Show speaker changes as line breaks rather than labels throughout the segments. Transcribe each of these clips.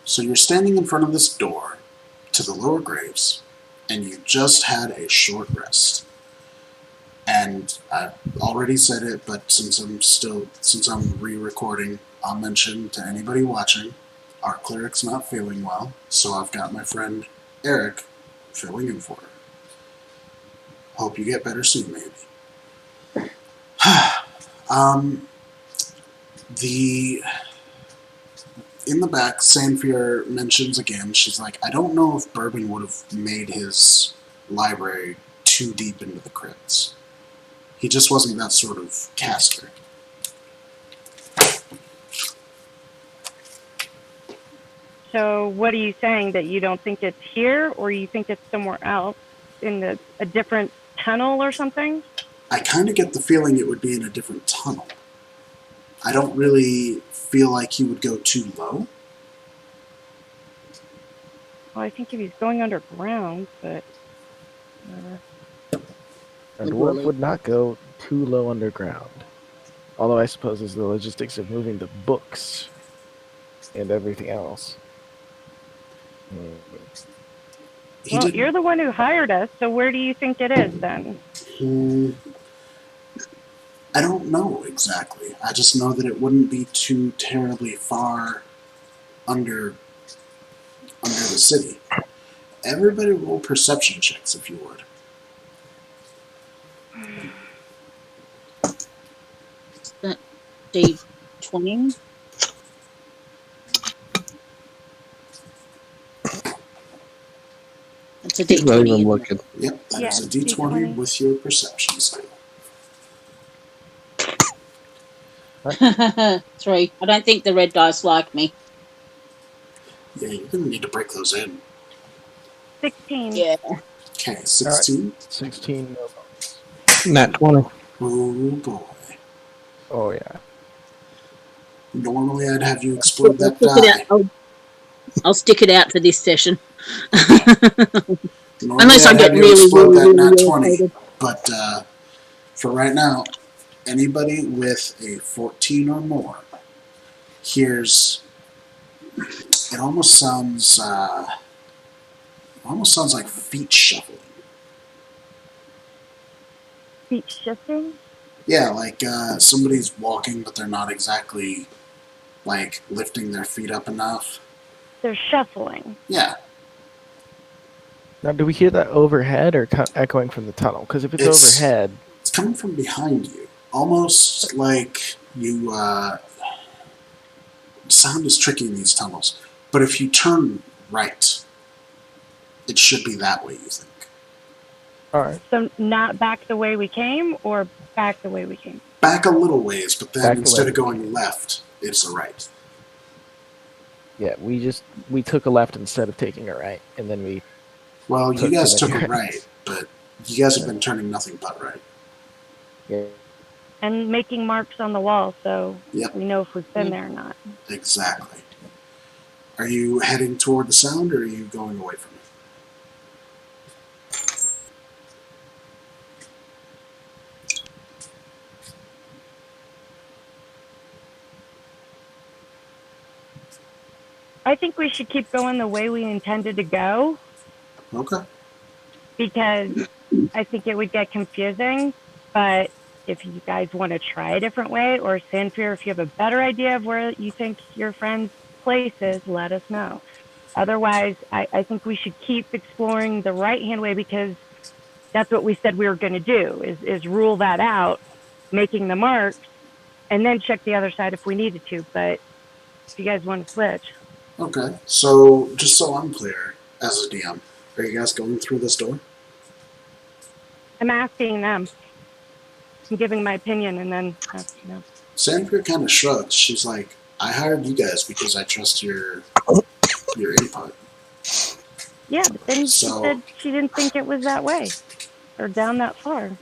So you're standing in front of this door to the lower graves, and you just had a short rest. And I've already said it, but since I'm re-recording, I'll mention to anybody watching, our cleric's not feeling well, so I've got my friend Eric filling in for her. Hope you get better soon, maybe. In the back, Sanfir mentions again, she's like, I don't know if Bourbon would have made his library too deep into the crypts. He just wasn't that sort of caster.
So what are you saying, that you don't think it's here, or you think it's somewhere else, in a different tunnel or something?
I kind of get the feeling it would be in a different tunnel. I don't really feel like he would go too low.
Well, I think if he's going underground, but...
A dwarf would not go too low underground. Although I suppose there's the logistics of moving the books and everything else.
Well, you're the one who hired us, so where do you think it is, then?
I don't know exactly. I just know that it wouldn't be too terribly far under the city. Everybody roll perception checks, if you would.
Is that D20? That's a D20.
I'm looking.
Yep, that is a D20 with your perception skill.
3. I don't think the red dice like me.
Yeah, you're going to need to break those in.
16.
Yeah.
Okay, 16.
Right. 16, no bonus.
Nat 20.
Oh boy.
Oh, yeah.
Normally I'd have you explode that die.
I'll stick it out for this session.
Unless I get really nat 20. But for right now, anybody with a 14 or more hears. It almost sounds like feet shuffling.
Feet shifting?
Yeah, like somebody's walking, but they're not exactly like lifting their feet up enough.
They're shuffling.
Yeah.
Now, do we hear that overhead or echoing from the tunnel? Because if it's overhead...
It's coming from behind you. Almost like you... sound is tricky in these tunnels. But if you turn right, it should be that way, you think.
Alright.
So not back the way we came, or back the way we came?
Back a little ways, but then instead of going left, it's a right.
Yeah, we took a left instead of taking a right, and then we...
Well, you guys took a right, but you guys have been turning nothing but right.
Yeah.
And making marks on the wall, so
yep.
We know if we've been there or not.
Exactly. Are you heading toward the sound, or are you going away from it?
I think we should keep going the way we intended to go.
Okay.
Because I think it would get confusing, but if you guys want to try a different way, or Sanfir, if you have a better idea of where you think your friend's place is, let us know. Otherwise, I think we should keep exploring the right-hand way, because that's what we said we were going to do, is rule that out, making the marks, and then check the other side if we needed to. But if you guys want to switch.
Okay, so just so I'm clear, as a DM, are you guys going through this door?
I'm asking them. I'm giving my opinion, and then asking them.
Sanfir kind of shrugs. She's like, I hired you guys because I trust your input.
Yeah, but then she said she didn't think it was that way, or down that far.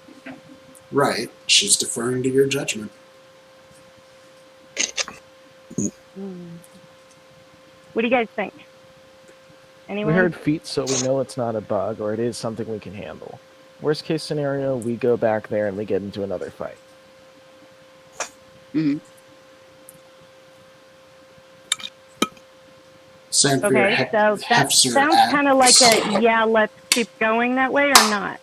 Right. She's deferring to your judgment.
What do you guys think? Anyone?
We heard feet, so we know it's not a bug, or it is something we can handle. Worst case scenario, we go back there and we get into another fight.
Mm-hmm.
Sanfir
Okay, so that
hefts her
sounds
axe.
kind of like a, yeah, let's keep going that way or not?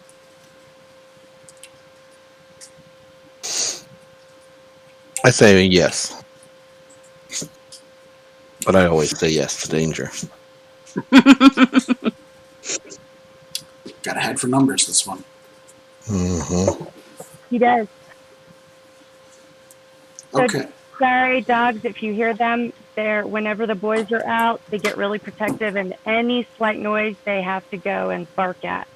I say yes. But I always say yes to danger.
Gotta head for numbers this one.
Mm-hmm.
He does. So,
Okay.
sorry, dogs, if you hear them, whenever the boys are out, they get really protective, and any slight noise they have to go and bark at.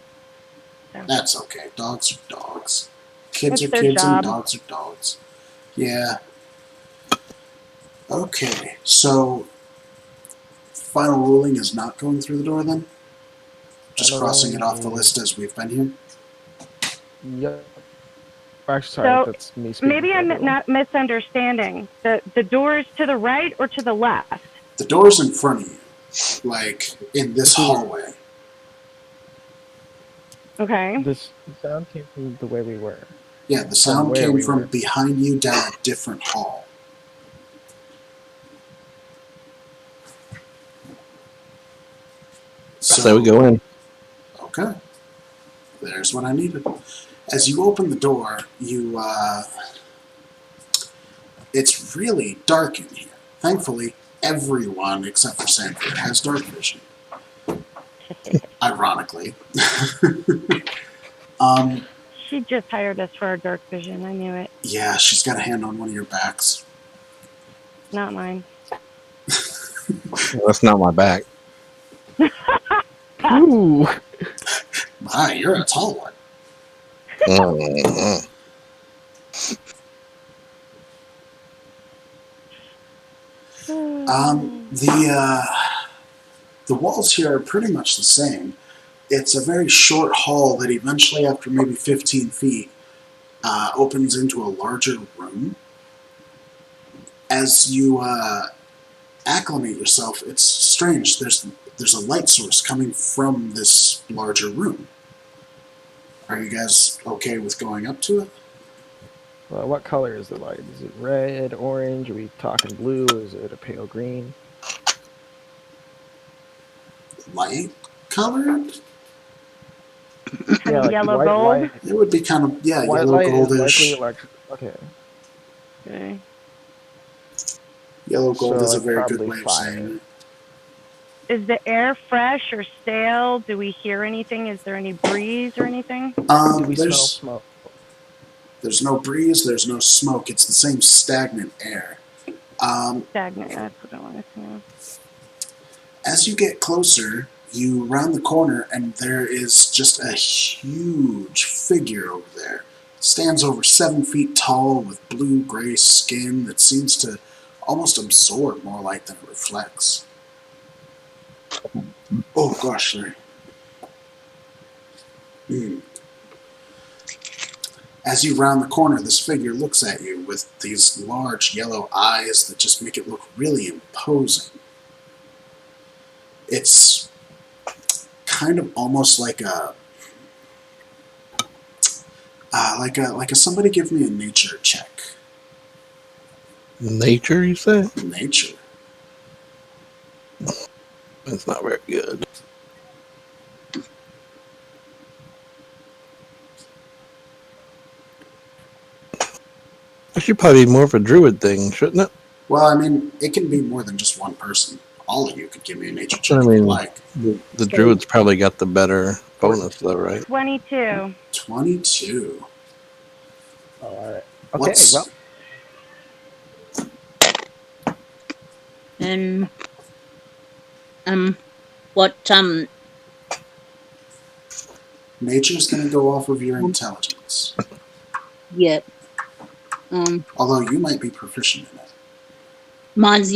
So.
That's okay. Dogs are dogs. Kids
It's
are
their
kids and
job.
dogs are dogs. Yeah. Okay, so final ruling is not going through the door then? Just
Final
crossing it
ruling
off the
is-
list as we've been here?
Yep. Actually, sorry,
So,
that's me speaking.
maybe
for
I'm
everyone.
not misunderstanding. The doors to the right or to the left?
The door's in front of you, like in this hallway.
Okay.
This sound came from the way we were.
Yeah, the sound
where
came
we
from
were.
behind you down a different hall.
So we go in.
Okay. There's what I needed. As you open the door, it's really dark in here. Thankfully, everyone except for Sanford has dark vision. Ironically.
She just hired us for our dark vision. I knew it.
Yeah, she's got a hand on one of your backs.
Not mine.
That's not my back.
Ooh.
My, you're a tall one.
Mm-hmm.
The walls here are pretty much the same. It's a very short hall that eventually, after maybe 15 feet, opens into a larger room. As you acclimate yourself, it's strange. There's a light source coming from this larger room. Are you guys okay with going up to it?
Well, what color is the light? Is it red, orange? Are we talking blue? Is it a pale green?
Light colored?
Kind of
like
yellow
white
gold.
light.
It would be kind of,
White
yellow
light is
goldish.
likely electric. Okay.
Okay.
Yellow gold
So,
is a
like,
very good
probably
way of
fire.
saying it.
Is the air fresh or stale? Do we hear anything? Is there any breeze or anything?
Do we smell smoke?
There's no breeze, there's no smoke. It's the same stagnant air.
Stagnant. That's what I wanted to know.
As you get closer, you round the corner, and there is just a huge figure over there. Stands over 7 feet tall with blue-gray skin that seems to almost absorb more light than it reflects. Oh gosh, sorry. As you round the corner, this figure looks at you with these large yellow eyes that just make it look really imposing. It's kind of almost like a somebody give me a nature check.
Nature, you say?
Nature.
That's not very good. It should probably be more of a druid thing, shouldn't it?
Well, I mean, it can be more than just one person. All of you could give me a nature check
I
if you
mean,
like.
the druid's probably got the better bonus, though, right?
22.
22.
Oh, all right. Okay.
What's-
Well,
What
Nature's going to go off of your intelligence.
yeah.
Although you might be proficient in it.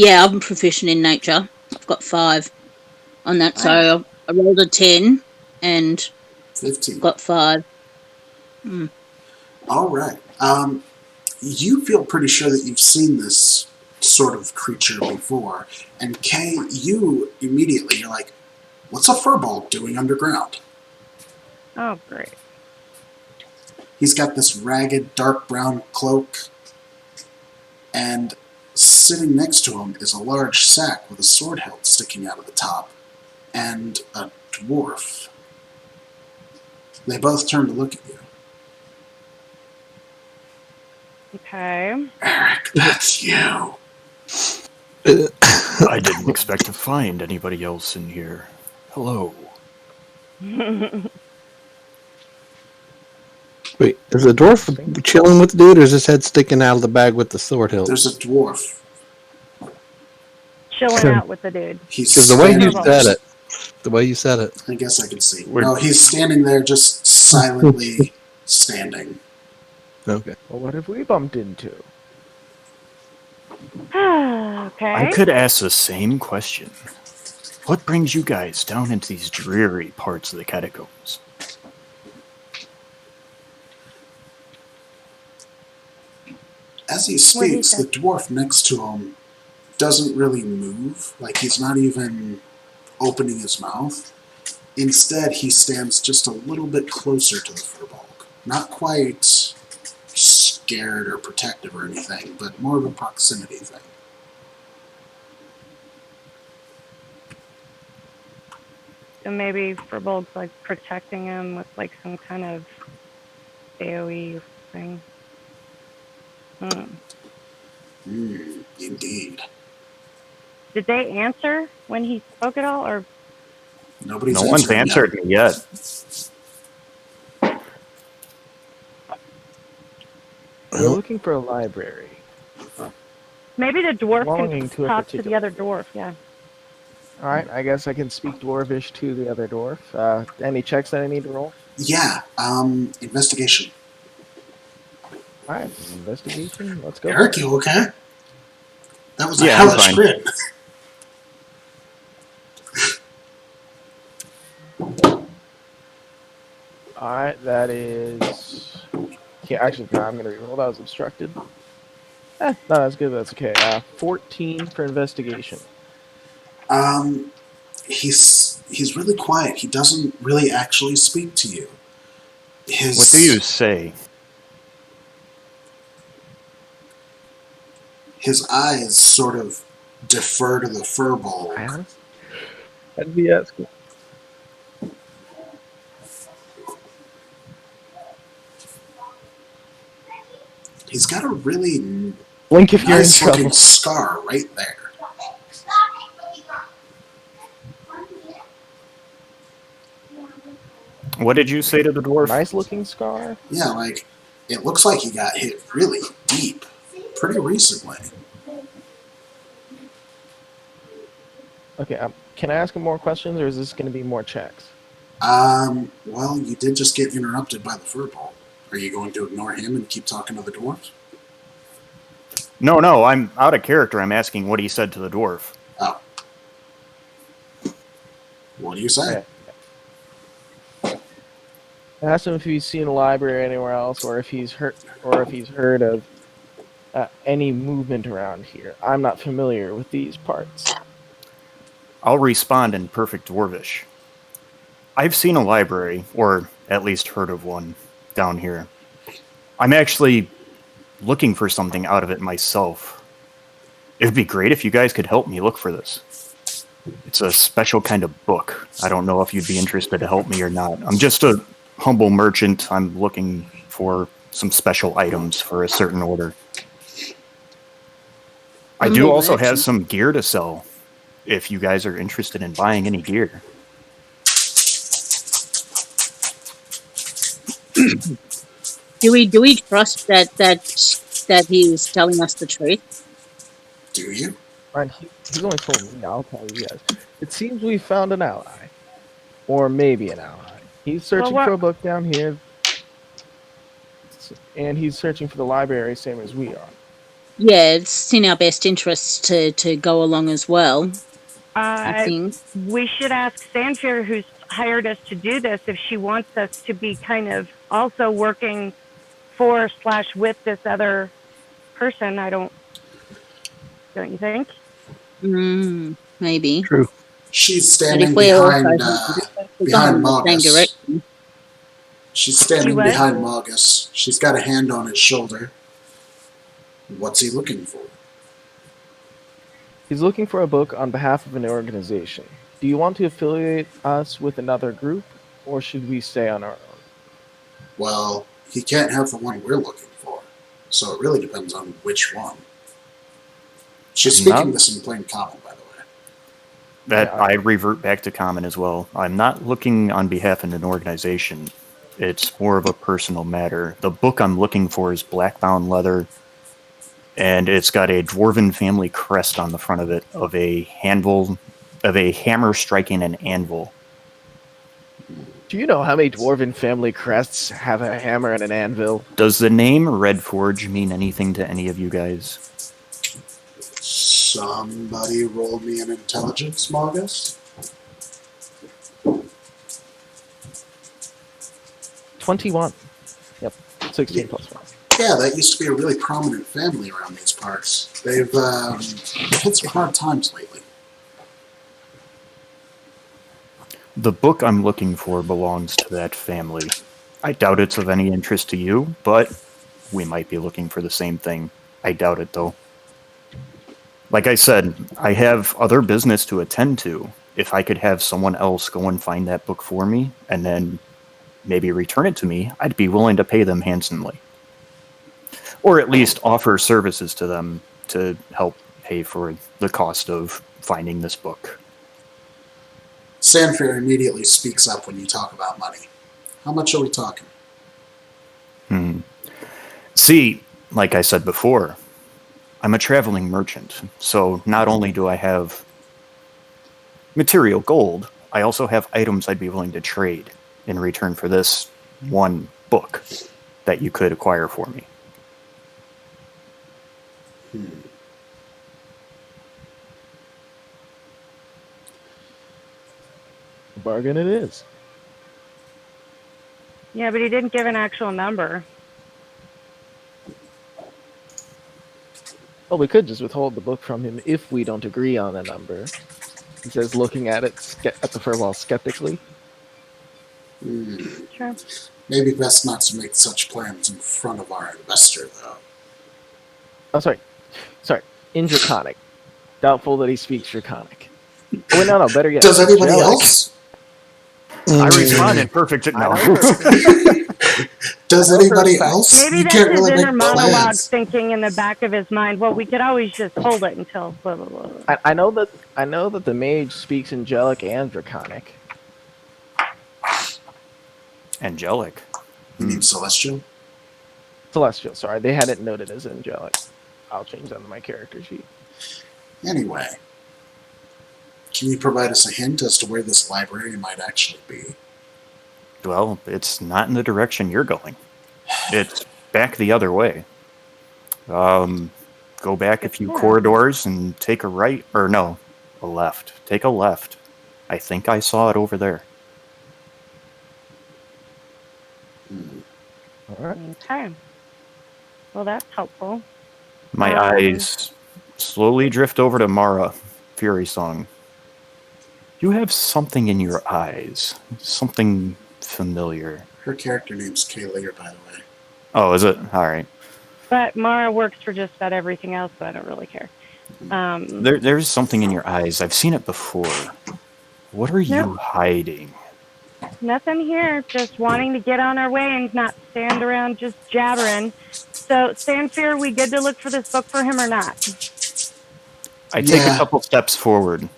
I'm proficient in nature. I've got 5 on that, so I rolled a 10 and
15.
got 5.
All right. You feel pretty sure that you've seen this sort of creature before. And Kay, you immediately, you're like, what's a firbolg doing underground?
Oh, great.
He's got this ragged, dark brown cloak. And sitting next to him is a large sack with a sword hilt sticking out of the top, and a dwarf. They both turn to look at you.
Okay.
Eric, that's you.
I didn't expect to find anybody else in here. Hello.
Wait, is the dwarf chilling with the dude, or is his head sticking out of the bag with the sword hilt?
There's a dwarf.
Chilling out with the dude.
He's
Because the way you
standing
said
there.
it, the way you said it.
I guess I can see.
We're-
No, he's standing there just silently standing.
Okay.
Well, what have we bumped into?
Okay.
I could ask the same question. What brings you guys down into these dreary parts of the catacombs?
As he
What do you
speaks, the
think?
dwarf next to him doesn't really move. Like, he's not even opening his mouth. Instead, he stands just a little bit closer to the firbolg. Not quite scared or protective or anything, but more of a proximity thing.
So maybe firbolg's like protecting him with like some kind of AoE thing.
Indeed.
Did they answer when he spoke at all, or
Nobody's
No one's answered me yet.
We're looking for a library.
maybe the dwarf
Belonging
can
to a
talk to the
particular-
other dwarf? Yeah.
All right, I guess I can speak dwarvish to the other dwarf. Any checks that I need to roll?
Yeah, investigation.
All right, investigation. Let's go.
Eric, you okay? That was a
Yeah, I'm
hellish
fine.
grin.
All right, that is. Yeah, actually, no, I'm gonna reroll. That was obstructed. No, that's good. That's okay. 14 for investigation.
He's really quiet. He doesn't really actually speak to you.
What do you say?
His eyes sort of defer to the firbolg.
I'd be asking.
He's got a really
Blink if you're in
nice looking
trouble.
scar right there.
What did you say to the dwarf?
Nice looking scar.
Yeah, like, it looks like he got hit really deep pretty recently.
Okay, can I ask him more questions, or is this going to be more checks?
Well, you did just get interrupted by the firbolg. Are you going to ignore him and keep talking to the dwarf?
No, I'm out of character. I'm asking what he said to the dwarf.
Oh. What do you say?
Okay. I asked him if he's seen a library anywhere else, or if he's heard of any movement around here. I'm not familiar with these parts.
I'll respond in perfect dwarvish. I've seen a library, or at least heard of one, down here. I'm actually looking for something out of it myself. It'd be great if you guys could help me look for this. It's a special kind of book. I don't know if you'd be interested to help me or not. I'm just a humble merchant. I'm looking for some special items for a certain order. I do
Humble
also have
merchant.
some gear to sell, if you guys are interested in buying any gear.
Do we trust that he's telling us the truth?
Do you?
And he's only told me. I'll tell you guys. It seems we found an ally, or maybe an ally. He's searching
Well,
for a book down here, and he's searching for the library, same as we are.
Yeah, it's in our best interest to go along as well. I think.
We should ask Sandfear, who's hired us to do this, if she wants us to be kind of also working for/with this other person. Don't you think?
Maybe.
True.
She's
But
standing
if we're
behind
also going
behind
in the same
Magus.
direction.
She's standing
what?
behind Magus. She's got a hand on his shoulder. What's he looking for?
He's looking for a book on behalf of an organization. Do you want to affiliate us with another group, or should we stay on our own?
Well, he can't have the one we're looking for, so it really depends on which one. She's speaking this in plain common, by the way.
That I revert back to common as well. I'm not looking on behalf of an organization. It's more of a personal matter. The book I'm looking for is black-bound leather, and it's got a dwarven family crest on the front of it of a hammer striking an anvil.
Do you know how many dwarven family crests have a hammer and an anvil?
Does the name Red Forge mean anything to any of you guys?
Somebody roll me an intelligence, Margus.
21. Yep, 16 plus 1.
Yeah, that used to be a really prominent family around these parts. They've hit some hard times lately.
The book I'm looking for belongs to that family. I doubt it's of any interest to you, but we might be looking for the same thing. I doubt it, though. Like I said, I have other business to attend to. If I could have someone else go and find that book for me, and then maybe return it to me, I'd be willing to pay them handsomely. Or at least offer services to them to help pay for the cost of finding this book.
Sandfair immediately speaks up when you talk about money. How much are we talking?
See, like I said before, I'm a traveling merchant, so not only do I have material gold, I also have items I'd be willing to trade in return for this one book that you could acquire for me.
Bargain it is.
Yeah, but he didn't give an actual number.
Well, we could just withhold the book from him if we don't agree on a number. He says, looking at it at the firbolg skeptically.
Sure.
Maybe best not to make such plans in front of our investor, though.
Oh, sorry. In Draconic. Doubtful that he speaks Draconic. Oh, no, better yet.
Does anybody
Angelic.
else?
I respond in perfect... No.
Does anybody else?
Maybe
You
that's
can't
his
really
inner
make
monologue
plans.
thinking in the back of his mind. Well, we could always just hold it until blah blah blah.
I know that the mage speaks Angelic and Draconic.
Angelic.
You mean celestial?
Celestial, sorry. They had it noted as Angelic. I'll change that on my character sheet.
Anyway, can you provide us a hint as to where this library might actually be?
Well, it's not in the direction you're going. It's back the other way. Go back a few corridors and take a right, or no, a left. Take a left. I think I saw it over there.
All right.
Okay. Well, that's helpful.
My eyes slowly drift over to Mara, Fury Song. You have something in your eyes. Something familiar.
Her character name's Kaylear, by the way.
Oh, is it? All right.
But Mara works for just about everything else, so I don't really care.
There's something in your eyes. I've seen it before. What are you hiding?
Nothing here. Just wanting to get on our way and not stand around just jabbering. So, Sandfear, we good to look for this book for him or not?
I take a couple steps forward.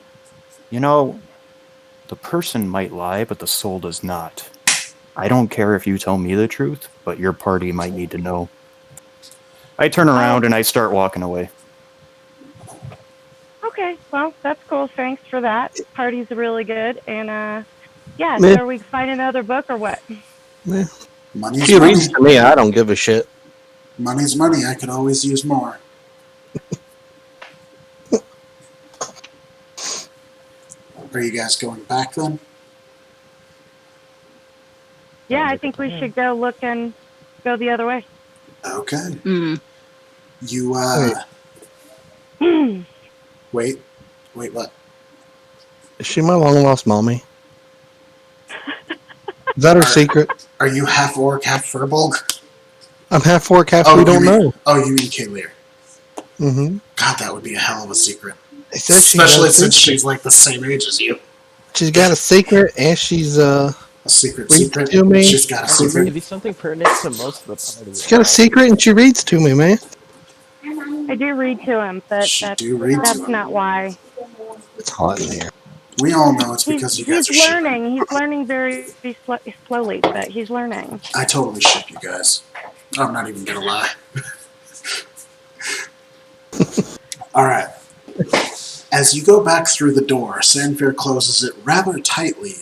You know, the person might lie, but the soul does not. I don't care if you tell me the truth, but your party might need to know. I turn around and I start walking away.
Okay, well, that's cool. Thanks for that. Party's really good. And, yeah,
Meh.
so are we find another book or what?
Money's
She
money.
reads to me. I don't give a shit.
Money's money. I could always use more. Are you guys going back then?
Yeah, I think we should go look and go the other way.
Okay.
Mm.
You, Wait, what?
Is she my long lost mommy? Is that her secret?
Are you half orc, half firbolg?
I'm half orc, half
Oh,
we don't
you mean-
know.
Oh, you mean Kaylear.
Mm-hmm.
God, that would be a hell of a secret.
It says she got
Especially
a
since
secret.
she's like the same age as you.
She's got a secret, and she's
A secret.
reads to me.
She's got a secret.
Maybe something pertinent to most of the party.
She's got a secret, and she reads to me, man.
I do read to him, but that's not why.
It's hot in here.
We all know it's because you guys are
He's
shipping.
learning. He's learning very slowly, but he's learning.
I totally ship you guys. I'm not even gonna lie. All right. As you go back through the door, Sandfair closes it rather tightly,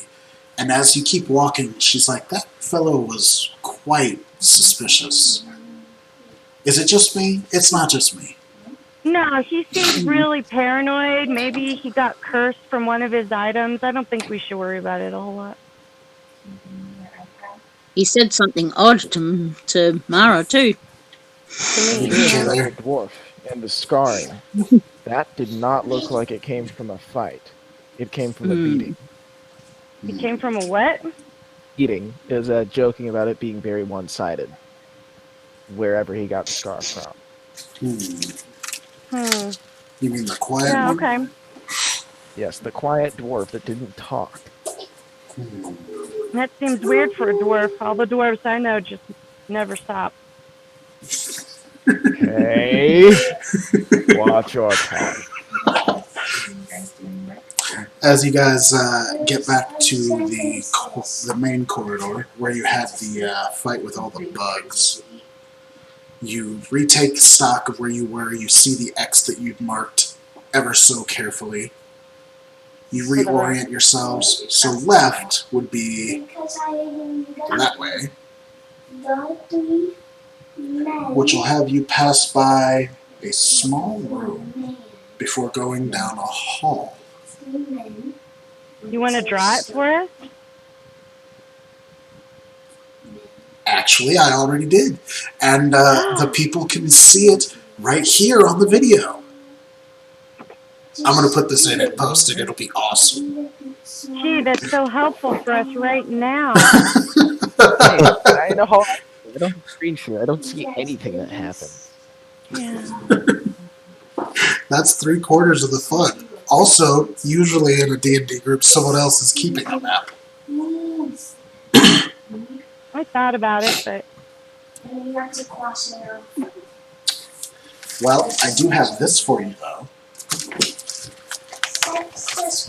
and as you keep walking, she's like, "That fellow was quite suspicious." Is it just me? It's not just me.
No, he seems really paranoid. Maybe he got cursed from one of his items. I don't think we should worry about it a whole lot.
He said something odd to Mara too.
To me,
Okay,
Like
there.
a dwarf and the scarring. That did not look like it came from a fight. It came from a beating.
it came from a what?
Beating is joking about it being very one-sided. Wherever he got the scar from.
You mean the quiet
Yeah,
one?
okay.
Yes, the quiet dwarf that didn't talk.
That seems weird for a dwarf. All the dwarves I know just never stop.
Hey, watch your tongue.
As you guys get back to the main corridor where you had the fight with all the bugs, you retake stock of where you were. You see the X that you'd marked ever so carefully. You reorient yourselves. So left would be that way, which will have you pass by a small room before going down a hall.
You want to draw it for us?
Actually, I already did. And the people can see it right here on the video. I'm going to put this in and post it. It'll be awesome.
Gee, that's so helpful for us right now.
Hey, I know how I don't screenshot. I don't see anything that happens.
Yeah.
That's 3/4 of the fun. Also, usually in a D&D group, someone else is keeping a map.
I thought about it, but
Well, I do have this for you, though.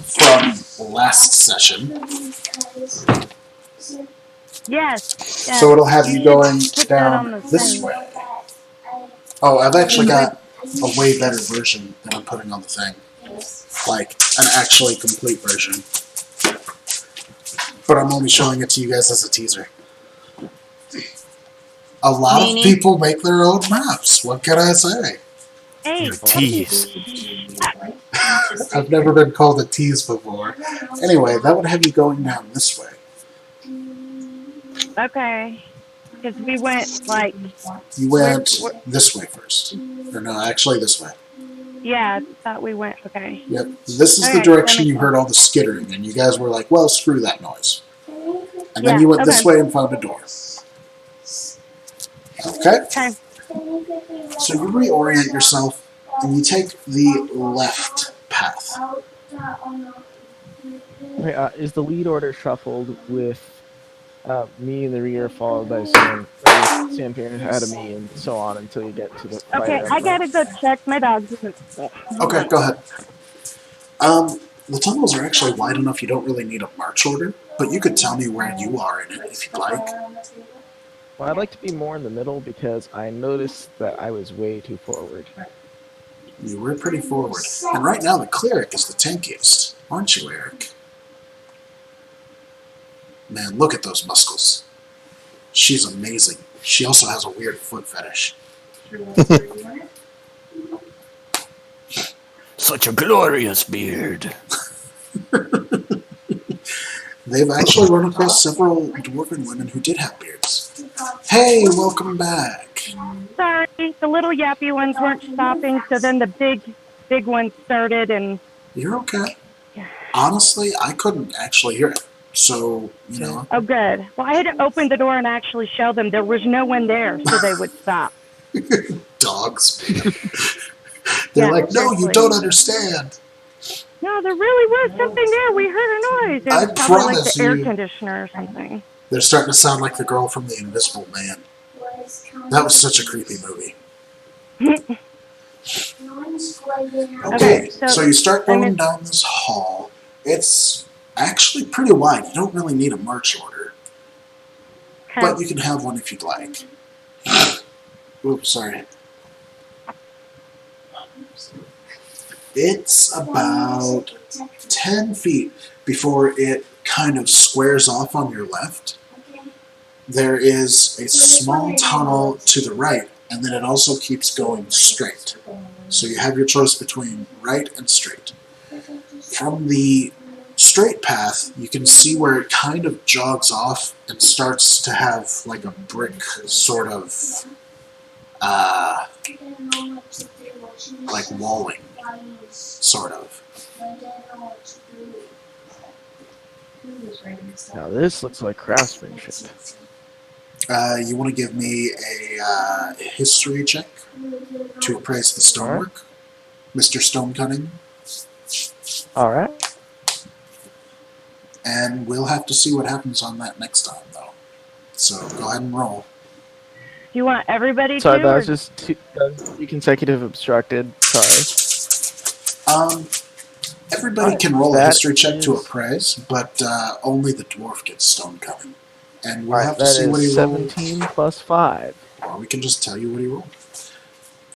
From last session.
yes.
So it'll have you going
Put that on
down
the
this
thing.
way. Oh, I've actually got a way better version that I'm putting on the thing. Like, an actually complete version. But I'm only showing it to you guys as a teaser. A lot of people make their own maps. What can I say?
Hey,
Tease.
I've never been called a tease before. Anyway, that would have you going down this way.
okay. Because we went like,
You went this way first. Or no, actually this way.
yeah, I thought we went, okay.
Yep. This is the
Alright,
direction
that
you
makes
heard all the skittering, and you guys were like, well, screw that noise. And then
Yeah,
you went this
okay.
way and found a door. Okay?
Okay.
So you reorient yourself, and you take the left path.
Wait, is the lead order shuffled with me in the rear, followed by Sam ahead of me, and so on until you get to the
Okay,
fighter?
I gotta go check my dogs.
Okay, go ahead. The tunnels are actually wide enough you don't really need a march order, but you could tell me where you are in it if you'd like.
Well, I'd like to be more in the middle because I noticed that I was way too forward.
You were pretty forward. And right now the cleric is the tankiest, aren't you, Eric? Man, look at those muscles. She's amazing. She also has a weird foot fetish.
Such a glorious beard.
They've actually run across several dwarven women who did have beards. Hey, welcome back.
Sorry, the little yappy ones weren't stopping, so then the big ones started, and
You're okay. Honestly, I couldn't actually hear it. So, you know.
oh, good. Well, I had to open the door and actually show them there was no one there, so they would stop.
Dogs. They're
Yeah,
like, no, you
seriously.
don't understand.
No, there really was something there. We heard a noise. It
I
was probably like
promise
the air
you.
conditioner or something.
They're starting to sound like the girl from The Invisible Man. That was such a creepy movie. Okay, so you start going down this hall. It's actually pretty wide. You don't really need a march order, but you can have one if you'd like. Oops, sorry. It's about 10 feet before it kind of squares off on your left. There is a small tunnel to the right, and then it also keeps going straight. So you have your choice between right and straight. From the straight path, you can see where it kind of jogs off and starts to have like a brick sort of like walling, sort of.
Now this looks like craftsmanship.
You want to give me a history check to appraise the stonework, Mr. Stonecutting?
All right.
And we'll have to see what happens on that next time, though. So go ahead and roll.
Do you want everybody
Sorry,
to?
that was just two consecutive obstructed. Sorry.
Everybody can roll a history check to appraise, but only the dwarf gets stonecutting. And we'll have to see what he rolled.
17 plus 5.
Or we can just tell you what he rolled.